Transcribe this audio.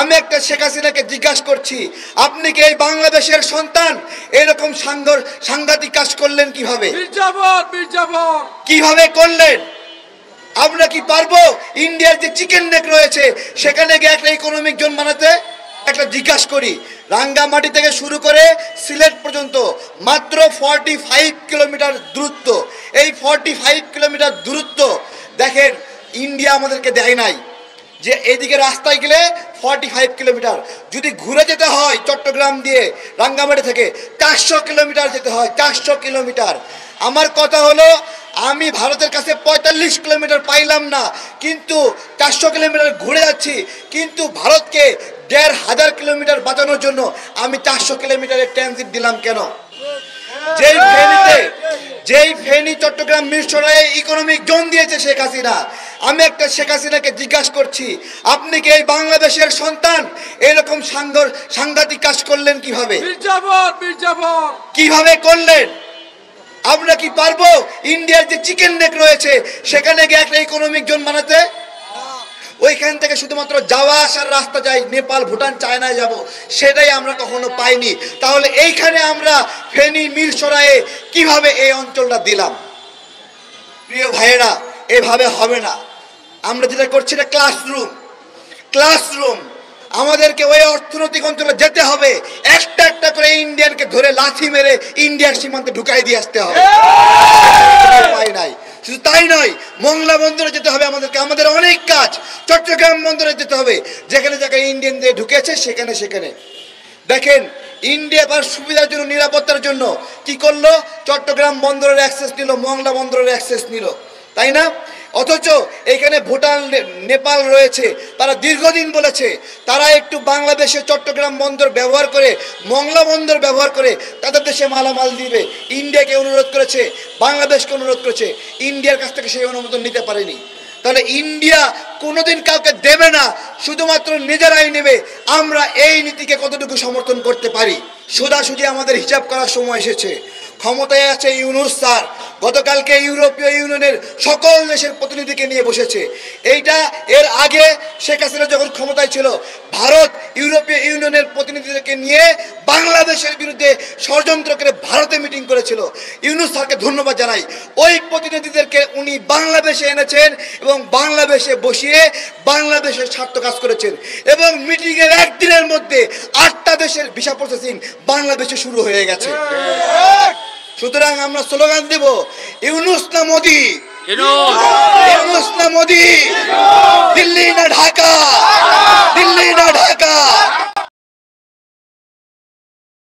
আমি একটা শেখ হাসিনাকে জিজ্ঞাসা করছি, আপনি কি এই বাংলাদেশের সন্তান? এরকম সাংঘাতিক কাজ করলেন কিভাবে? কিভাবে করলেন? আমরা কি পারবো ইন্ডিয়ার যে চিকেন নেক রয়েছে সেখানে গিয়ে একটা ইকোনমিক জোন বানাতে? একটা জিজ্ঞাসা করি, রাঙ্গামাটি থেকে শুরু করে সিলেট পর্যন্ত মাত্র 45 কিলোমিটার দূরত্ব। এই 45 কিলোমিটার দূরত্ব দেখেন ইন্ডিয়া আমাদেরকে দেয় নাই, যে এদিকে রাস্তায় গেলে 45 কিলোমিটার, যদি ঘুরে যেতে হয় চট্টগ্রাম দিয়ে রাঙ্গামাটি থেকে 400 কিলোমিটার যেতে হয়, 400 কিলোমিটার। আমার কথা হলো আমি ভারতের কাছে 45 কিলোমিটার পাইলাম না, কিন্তু 400 কিলোমিটার ঘুরে যাচ্ছি, কিন্তু ভারতকে 1500 কিলোমিটার বাঁচানোর জন্য আমি 400 কিলোমিটারের ট্রানজিট দিলাম কেন? যেই ফেনী চট্টগ্রাম মিরসরাইয়ে ইকোনমিক জোন দিয়েছে শেখ হাসিনা, আমি একটা শেখ হাসিনাকে জিজ্ঞাসা করছি, আপনি কি এই বাংলাদেশের সন্তান? এরকম সাংঘাতিক কাজ করলেন কিভাবে? কিভাবে করলেন? আমরা কি পারবো ইন্ডিয়ার যে চিকেন নেক রয়েছে সেখানে গিয়ে একটা ইকোনমিক জোন বানাতে? ওইখান থেকে শুধুমাত্র যাওয়া আসার রাস্তা যাই, নেপাল, ভুটান, চায়নায় যাব, সেটাই আমরা কখনো পাইনি। তাহলে এইখানে আমরা ফেনী মিরসরাইয়ে কিভাবে এই অঞ্চলটা দিলাম? প্রিয় ভাইয়েরা, এভাবে হবে না। আমরা যেটা করছি না ক্লাসরুম, আমাদেরকে ওই অর্থনৈতিক অঞ্চলে যেতে হবে, একটা একটা করে ইন্ডিয়ানকে ধরে লাথি মেরে ইন্ডিয়ার সীমান্তে ঢুকাই দিয়ে আসতে হবে। নাই, শুধু তাই নয়, মংলা বন্দরে যেতে হবে আমাদেরকে, আমাদের অনেক কাজ। চট্টগ্রাম বন্দরে যেতে হবে, যেখানে যেখানে ইন্ডিয়ানদের ঢুকেছে সেখানে দেখেন ইন্ডিয়া তার সুবিধার জন্য, নিরাপত্তার জন্য কি করলো? চট্টগ্রাম বন্দরের অ্যাক্সেস নিল, মংলা বন্দরের অ্যাক্সেস নিল, তাই না? অথচ এখানে ভুটান, নেপাল রয়েছে, তারা দীর্ঘদিন বলেছে তারা একটু বাংলাদেশে চট্টগ্রাম বন্দর ব্যবহার করে, মংলা বন্দর ব্যবহার করে তাদের দেশে মালামাল দিবে। ইন্ডিয়াকে অনুরোধ করেছে, বাংলাদেশকে অনুরোধ করেছে, ইন্ডিয়ার কাছ থেকে সেই অনুমোদন নিতে পারেনি। তাহলে ইন্ডিয়া কোনোদিন কাউকে দেবে না, শুধুমাত্র নিজেরাই নেবে। আমরা এই নীতিকে কতটুকু সমর্থন করতে পারি? সোজাসুজি আমাদের হিসাব করার সময় এসেছে। ক্ষমতায় আছে ইউনূস স্যার, গতকালকে ইউরোপীয় ইউনিয়নের সকল দেশের প্রতিনিধিকে নিয়ে বসেছে। এর আগে শেখ হাসিনা যখন ক্ষমতায় ছিল, ভারত ইউরোপীয় ইউনিয়নের প্রতিনিধিদেরকে নিয়ে বাংলাদেশের বিরুদ্ধে ষড়যন্ত্র করে ভারতে মিটিং করেছিল। ইউনূস স্যারকে ধন্যবাদ জানাই, ওই প্রতিনিধিদেরকে উনি বাংলাদেশে এনেছেন এবং বাংলাদেশে বসিয়ে বাংলাদেশের স্বার্থ কাজ করেছেন। এবং মিটিংয়ের একদিনের মধ্যে 8টা দেশের ভিসা প্রসেসিং বাংলাদেশে শুরু হয়ে গেছে। সুতরাং আমরা স্লোগান দেব, ইউনূস না মোদি, ইউনূস না মোদি, দিল্লি না ঢাকা, দিল্লি না